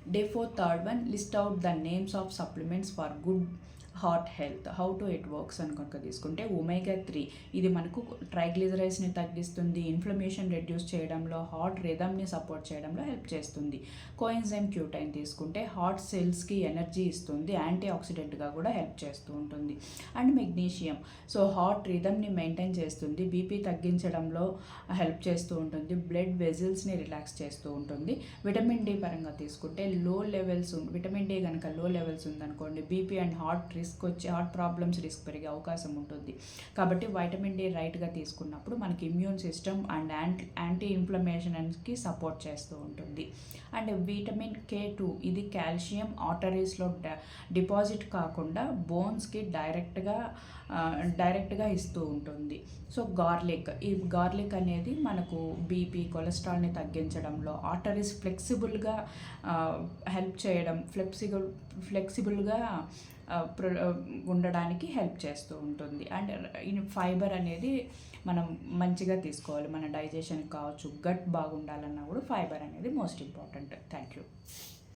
Day 4, third one, list out the names of supplements for good heart health. How to it works అని కనుక తీసుకుంటే omega 3 ఇది మనకు ట్రైగ్లిజరైడ్స్ని తగ్గిస్తుంది, ఇన్ఫ్లమేషన్ రెడ్యూస్ చేయడంలో, హార్ట్ రిథమ్ని సపోర్ట్ చేయడంలో హెల్ప్ చేస్తుంది. కోఎంజైమ్ క్యూటైన్ తీసుకుంటే హార్ట్ సెల్స్కి ఎనర్జీ ఇస్తుంది, యాంటీ ఆక్సిడెంట్గా కూడా హెల్ప్ చేస్తూ ఉంటుంది. అండ్ మెగ్నీషియం సో హార్ట్ రిథమ్ని మెయింటైన్ చేస్తుంది, బీపీ తగ్గించడంలో హెల్ప్ చేస్తూ ఉంటుంది, బ్లడ్ వెజిల్స్ని రిలాక్స్ చేస్తూ ఉంటుంది. విటమిన్ డి పరంగా తీసుకుంటే విటమిన్ డి కనుక లో లెవెల్స్ ఉందనుకోండి BP and heart problems risk పెరిగే అవకాశం ఉంటుంది. కాబట్టి వైటమిన్ డి రైట్గా తీసుకున్నప్పుడు మనకి ఇమ్యూన్ సిస్టమ్ అండ్ యాంటీ ఇన్ఫ్లమేషన్కి సపోర్ట్ చేస్తూ ఉంటుంది. అండ్ విటమిన్ K2 ఇది కాల్షియం ఆర్టరీస్లో డిపాజిట్ కాకుండా బోన్స్కి డైరెక్ట్గా ఇస్తూ ఉంటుంది. సో ఈ గార్లిక్ అనేది మనకు బీపీ కొలెస్ట్రాల్ని తగ్గించడంలో, ఆర్టరీస్ ఫ్లెక్సిబుల్గా హెల్ప్ చేయడం, ఫ్లెక్సిబుల్గా ఉండడానికి హెల్ప్ చేస్తూ ఉంటుంది. అండ్ ఫైబర్ అనేది మనం మంచిగా తీసుకోవాలి, మన డైజెషన్ కావచ్చు, గట్ బాగుండాలన్నా కూడా ఫైబర్ అనేది మోస్ట్ ఇంపార్టెంట్. Thank you.